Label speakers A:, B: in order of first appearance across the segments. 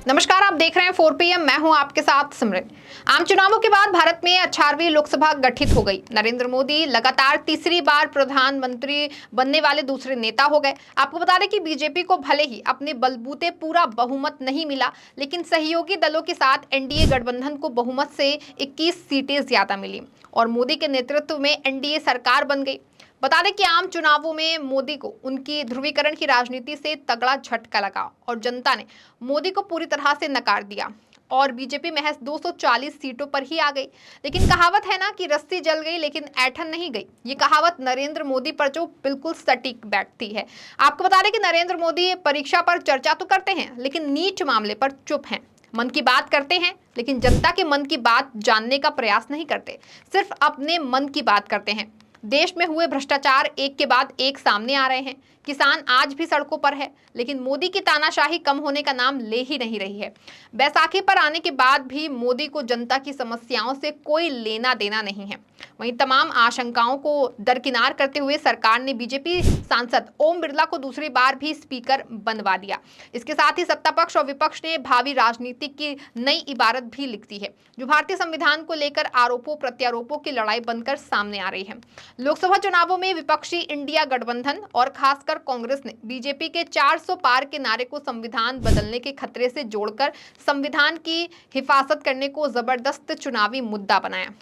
A: नमस्कार, आप देख रहे हैं 4PM। मैं हूं आपके साथ सिमरन। आम चुनावों के बाद भारत में 18वीं लोकसभा गठित हो गई। नरेंद्र मोदी लगातार तीसरी बार प्रधानमंत्री बनने वाले दूसरे नेता हो गए। आपको बता दें कि बीजेपी को भले ही अपने बलबूते पूरा बहुमत नहीं मिला, लेकिन सहयोगी दलों के साथ एनडीए गठबंधन को बहुमत से 21 सीटें ज्यादा मिली और मोदी के नेतृत्व में एनडीए सरकार बन गई। बता दें कि आम चुनावों में मोदी को उनकी ध्रुवीकरण की राजनीति से तगड़ा झटका लगा और जनता ने मोदी को पूरी तरह से नकार दिया और बीजेपी महज 240 सीटों पर ही आ गई। लेकिन कहावत है ना कि रस्सी जल गई लेकिन ऐठन नहीं गई। ये कहावत नरेंद्र मोदी पर जो बिल्कुल सटीक बैठती है। आपको बता दें कि नरेंद्र मोदी परीक्षा पर चर्चा तो करते हैं लेकिन नीट मामले पर चुप हैं। मन की बात करते हैं लेकिन जनता के मन की बात जानने का प्रयास नहीं करते, सिर्फ अपने मन की बात करते हैं। देश में हुए भ्रष्टाचार एक के बाद एक सामने आ रहे हैं। किसान आज भी सड़कों पर है, लेकिन मोदी की तानाशाही कम होने का नाम ले ही नहीं रही है। बैसाखी पर आने के बाद भी मोदी को जनता की समस्याओं से कोई लेना देना नहीं है। वहीं तमाम आशंकाओं को दरकिनार करते हुए सरकार ने बीजेपी सांसद ओम बिरला को दूसरी बार भी स्पीकर बनवा दिया। इसके साथ ही सत्ता पक्ष और विपक्ष ने भावी राजनीति की नई इबारत भी लिख दी है, जो भारतीय संविधान को लेकर आरोपों प्रत्यारोपों की लड़ाई बनकर सामने आ रही है। लोकसभा चुनावों में विपक्षी इंडिया गठबंधन और खासकर कांग्रेस ने बीजेपी के 400 पार के नारे को संविधान बदलने के खतरे से जोड़कर संविधान की हिफाजत करने को जबरदस्त चुनावी मुद्दा बनाया।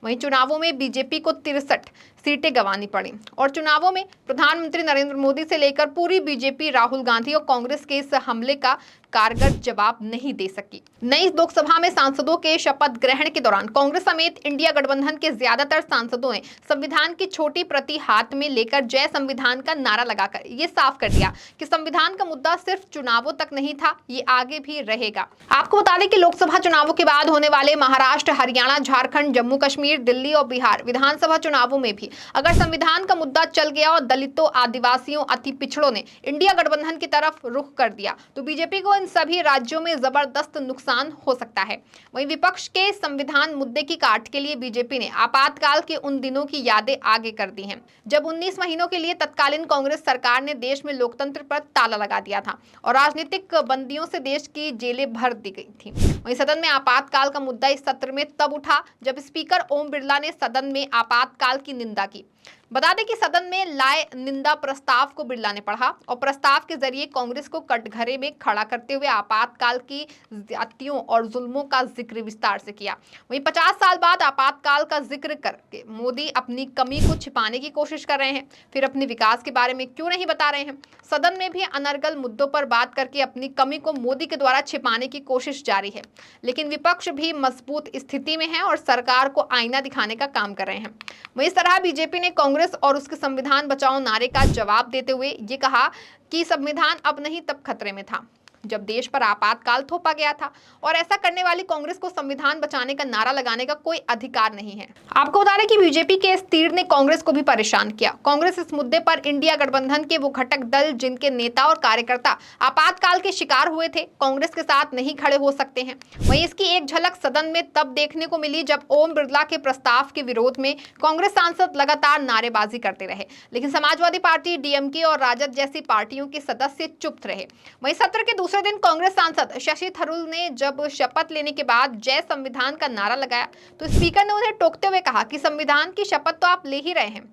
A: वहीं चुनावों में बीजेपी को 63 सीटें गंवानी पड़ी और चुनावों में प्रधानमंत्री नरेंद्र मोदी से लेकर पूरी बीजेपी राहुल गांधी और कांग्रेस के इस हमले का कारगर जवाब नहीं दे सकी। नई लोकसभा में सांसदों के शपथ ग्रहण के दौरान कांग्रेस समेत इंडिया गठबंधन के ज्यादातर सांसदों ने संविधान की छोटी प्रति हाथ में लेकर जय संविधान का नारा लगाकर ये साफ कर दिया कि संविधान का मुद्दा सिर्फ चुनावों तक नहीं था, ये आगे भी रहेगा। आपको बता दें कि लोकसभा चुनावों के बाद होने वाले महाराष्ट्र, हरियाणा, झारखंड, जम्मू कश्मीर, दिल्ली और बिहार विधानसभा चुनावों में भी अगर संविधान का मुद्दा चल गया और दलितों, आदिवासियों, अति पिछड़ों ने इंडिया गठबंधन की तरफ रुख कर दिया तो बीजेपी को इन सभी राज्यों में जबरदस्त नुकसान हो सकता है। वहीं विपक्ष के संविधान मुद्दे की काट के लिए बीजेपी ने आपातकाल के उन दिनों की यादें आगे कर दी हैं, जब 19 महीनों के लिए तत्कालीन कांग्रेस सरकार ने देश में लोकतंत्र पर ताला लगा दिया था और राजनीतिक बंदियों से देश की जेलें भर दी गई थी। वहीं सदन में आपातकाल का मुद्दा इस सत्र में तब उठा जब स्पीकर ओम बिरला ने सदन में आपातकाल की निंदा की। बता दें कि सदन में लाए निंदा प्रस्ताव को बिरला ने पढ़ा और प्रस्ताव के जरिए कांग्रेस को कटघरे में खड़ा करते हुए आपातकाल की ज्यादतियों और जुल्मों का जिक्र विस्तार से किया। वहीं 50 साल बाद आपातकाल का जिक्र करके मोदी अपनी कमी को छिपाने की कोशिश कर रहे हैं, फिर अपने विकास के बारे में क्यों नहीं बता रहे हैं। सदन में भी अनर्गल मुद्दों पर बात करके अपनी कमी को मोदी के द्वारा छिपाने की कोशिश जारी है, लेकिन विपक्ष भी मजबूत स्थिति में है और सरकार को आईना दिखाने का काम कर रहे हैं। वहीं इस तरह बीजेपी ने कांग्रेस और उसके संविधान बचाओ नारे का जवाब देते हुए ये कहा कि संविधान अब नहीं तब खतरे में था जब देश पर आपातकाल थोपा गया था और ऐसा करने वाली कांग्रेस को संविधान बचाने का नारा लगाने का कोई अधिकार नहीं है। आपको बता दें कि बीजेपी के इस तीर ने कांग्रेस को भी परेशान किया। कांग्रेस इस मुद्दे पर इंडिया गठबंधन के वो घटक दल जिनके नेता और कार्यकर्ता आपातकाल के शिकार हुए थे, कांग्रेस के साथ नहीं खड़े हो सकते हैं। वहीं इसकी एक झलक सदन में तब देखने को मिली जब ओम बिरला के प्रस्ताव के विरोध में कांग्रेस सांसद लगातार नारेबाजी करते रहे, लेकिन समाजवादी पार्टी, डीएमके और राजद जैसी पार्टियों के सदस्य चुप रहे। वहीं सत्र के दूसरे दिन कांग्रेस सांसद शशि थरूर ने जब शपथ लेने के बाद जय संविधान का नारा लगाया तो स्पीकर ने उन्हें टोकते हुए कहा कि संविधान की शपथ तो आप ले ही रहे हैं।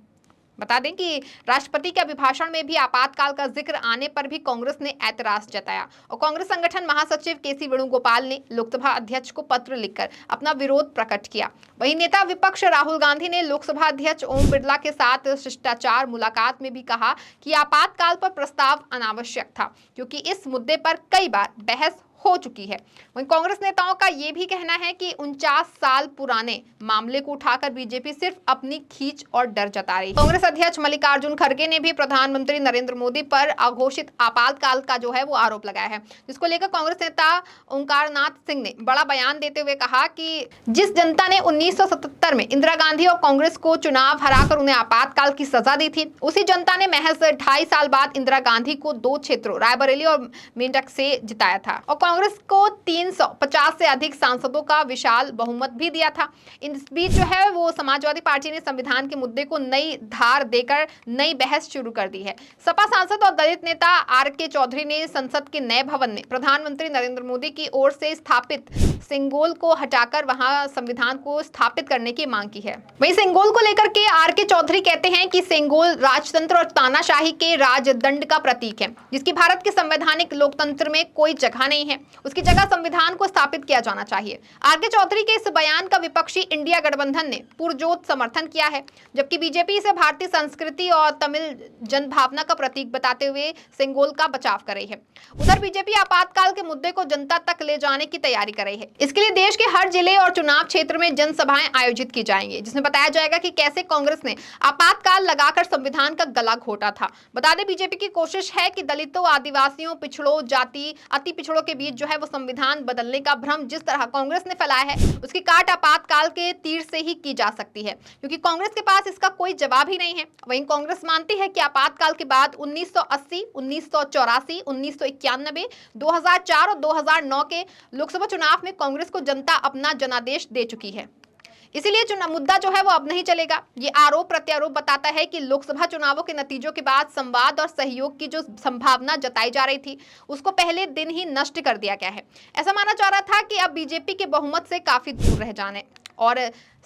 A: बता दें कि राष्ट्रपति के अभिभाषण में भी आपातकाल का जिक्र आने पर भी कांग्रेस ने ऐतराज जताया और कांग्रेस संगठन महासचिव केसी वेणुगोपाल ने लोकसभा अध्यक्ष को पत्र लिखकर अपना विरोध प्रकट किया। वहीं नेता विपक्ष राहुल गांधी ने लोकसभा अध्यक्ष ओम बिरला के साथ शिष्टाचार मुलाकात में भी कहा कि आपातकाल पर प्रस्ताव अनावश्यक था क्योंकि इस मुद्दे पर कई बार बहस हो चुकी है। वहीं कांग्रेस नेताओं का यह भी कहना है कि 49 साल पुराने मामले को उठाकर बीजेपी सिर्फ अपनी खींच और डर जता रही है। कांग्रेस अध्यक्ष मल्लिकार्जुन खड़गे ने भी प्रधानमंत्री नरेंद्र मोदी पर अघोषित आपातकाल का जो है वो आरोप लगाया है, जिसको लेकर कांग्रेस नेता ओंकारनाथ सिंह ने बड़ा बयान देते हुए कहा कि जिस जनता ने 1977 में इंदिरा गांधी और कांग्रेस को चुनाव हराकर उन्हें आपातकाल की सजा दी थी, उसी जनता ने महज 2.5 साल बाद इंदिरा गांधी को 2 क्षेत्रों रायबरेली और मेंढक से जिताया था और कांग्रेस को 350 से अधिक सांसदों का विशाल बहुमत भी दिया था। इस बीच जो है वो समाजवादी पार्टी ने संविधान के मुद्दे को नई धार देकर नई बहस शुरू कर दी है। सपा सांसद और दलित नेता आर.के. चौधरी ने संसद के नए भवन में प्रधानमंत्री नरेंद्र मोदी की ओर से स्थापित सिंगोल को हटाकर वहां संविधान को स्थापित करने की मांग की है। वहीं सिंगोल को लेकर के आर.के. चौधरी कहते हैं कि सिंगोल राजतंत्र और तानाशाही के राजदंड का प्रतीक है, जिसकी भारत के संवैधानिक लोकतंत्र में कोई जगह नहीं है। उसकी जगह संविधान को स्थापित किया जाना चाहिए। आर.के. चौधरी के इस बयान का विपक्षी इंडिया गठबंधन ने पुरजोर समर्थन किया है, जबकि बीजेपी इसे भारतीय संस्कृति और तमिल जनभावना का प्रतीक बताते हुए सिंगोल का बचाव कर रही है। उधर बीजेपी आपातकाल के मुद्दे को जनता तक ले जाने की तैयारी कर रही है। इसके लिए देश के हर जिले और चुनाव क्षेत्र में जनसभाएं आयोजित की जाएंगी, जिसमें बताया जाएगा कि कैसे कांग्रेस ने आपातकाल लगाकर संविधान का गला घोटा था। बता दें, बीजेपी की कोशिश है कि दलितों, आदिवासियों, पिछड़ों, जाति, अति पिछड़ों के बीच जो है वो संविधान बदलने का भ्रम जिस तरह कांग्रेस ने फैलाया है, उसकी काट आपातकाल के तीर से ही की जा सकती है, क्योंकि कांग्रेस के पास इसका कोई जवाब ही नहीं है। वहीं कांग्रेस मानती है कि आपातकाल के बाद 1980, 1984, 1991, 2004 और 2009 के लोकसभा चुनाव में कांग्रेस को जनता अपना जनादेश दे चुकी है। इसीलिए चुनाव मुद्दा जो है वो अब नहीं चलेगा। ये आरोप प्रत्यारोप बताता है कि लोकसभा चुनावों के नतीजों के बाद संवाद और सहयोग की जो संभावना जताई जा रही थी, उसको पहले दिन ही नष्ट कर दिया गया है। ऐसा माना जा रहा था कि अब बीजेपी के बहुमत से काफी दूर रह जाने और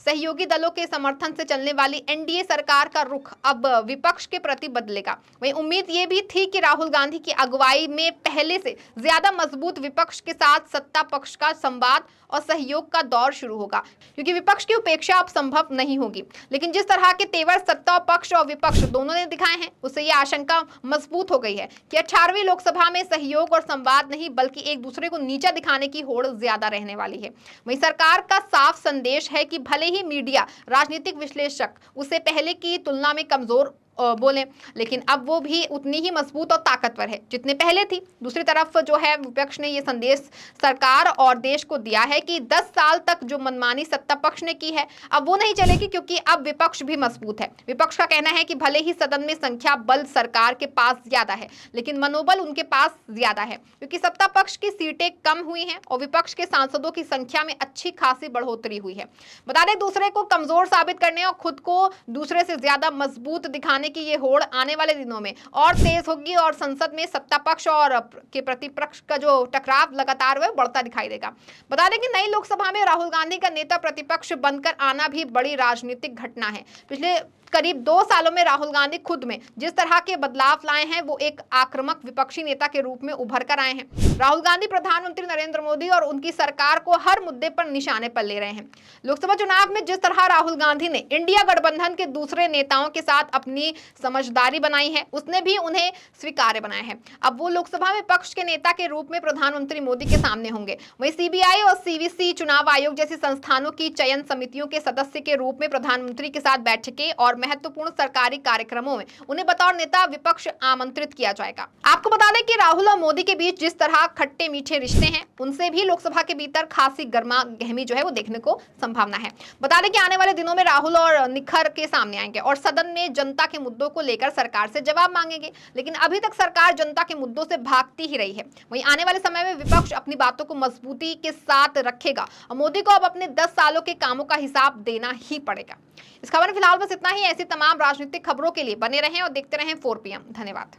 A: सहयोगी दलों के समर्थन से चलने वाली एनडीए सरकार का रुख अब विपक्ष के प्रति बदलेगा। वहीं उम्मीद ये भी थी कि राहुल गांधी की अगुवाई में पहले से ज्यादा मजबूत विपक्ष के साथ सत्ता पक्ष का संवाद और सहयोग का दौर शुरू होगा, क्योंकि विपक्ष की उपेक्षा अब संभव नहीं होगी। लेकिन जिस तरह के तेवर सत्ता पक्ष और विपक्ष दोनों ने दिखाए हैं, उससे यह आशंका मजबूत हो गई है कि 18वीं लोकसभा में सहयोग और संवाद नहीं बल्कि एक दूसरे को नीचा दिखाने की होड़ ज्यादा रहने वाली है। वहीं सरकार का साफ संदेश है कि भले ही मीडिया, राजनीतिक विश्लेषक उससे पहले की तुलना में कमजोर बोले, लेकिन अब वो भी उतनी ही मजबूत और ताकतवर है जितने पहले थी। दूसरी तरफ जो है विपक्ष ने ये संदेश सरकार और देश को दिया है कि 10 साल तक जो मनमानी सत्ता पक्ष ने की है अब वो नहीं चलेगी, क्योंकि अब विपक्ष भी मजबूत है। विपक्ष का कहना है कि भले ही सदन में संख्या बल सरकार के पास ज्यादा है, लेकिन मनोबल उनके पास ज्यादा है, क्योंकि सत्ता पक्ष की सीटें कम हुई हैं और विपक्ष के सांसदों की संख्या में अच्छी खासी बढ़ोतरी हुई है। बता दें, दूसरे को कमजोर साबित करने और खुद को दूसरे से ज्यादा मजबूत दिखाने की ये होड़ आने वाले दिनों में और तेज होगी और संसद में सत्ता पक्ष और के प्रतिपक्ष का जो टकराव लगातार वह बढ़ता दिखाई देगा। बता दें कि नई लोकसभा में राहुल गांधी का नेता प्रतिपक्ष बनकर आना भी बड़ी राजनीतिक घटना है। पिछले करीब 2 सालों में राहुल गांधी खुद में जिस तरह के बदलाव लाए हैं, वो एक आक्रामक विपक्षी नेता के रूप में उभर कर आए हैं। राहुल गांधी प्रधानमंत्री नरेंद्र मोदी और उनकी सरकार को हर मुद्दे पर निशाने पर ले रहे हैं। लोकसभा चुनाव में जिस तरह राहुल गांधी ने इंडिया गठबंधन के दूसरे नेताओं के साथ अपनी समझदारी बनाई है, उसने भी उन्हें स्वीकार्य बनाया है। अब वो लोकसभा में विपक्ष के नेता के रूप में प्रधानमंत्री मोदी के सामने होंगे। वहीं सीबीआई और सीवीसी, चुनाव आयोग जैसी संस्थानों की चयन समितियों के सदस्य के रूप में प्रधानमंत्री के साथ बैठकें और महत्वपूर्ण सरकारी कार्यक्रमों में उन्हें बतौर नेता विपक्ष आमंत्रित किया जाएगा। आपको बता दें कि राहुल और मोदी के बीच जिस तरह खट्टे मीठे रिश्ते हैं, उनसे भी लोकसभा के भीतर खासी गर्मा गहमी जो है वो देखने को संभावना है। बता दें कि आने वाले दिनों में राहुल और निखर के सामने आएंगे और सदन में जनता के मुद्दों को लेकर सरकार से जवाब मांगेंगे, लेकिन अभी तक सरकार जनता के मुद्दों से भागती ही रही है। वहीं आने वाले समय में विपक्ष अपनी बातों को मजबूती के साथ रखेगा और मोदी को अब अपने 10 सालों के कामों का हिसाब देना ही पड़ेगा। इस खबर में फिलहाल बस इतना ही। ऐसी तमाम राजनीतिक खबरों के लिए बने रहें और देखते रहें 4 PM। धन्यवाद।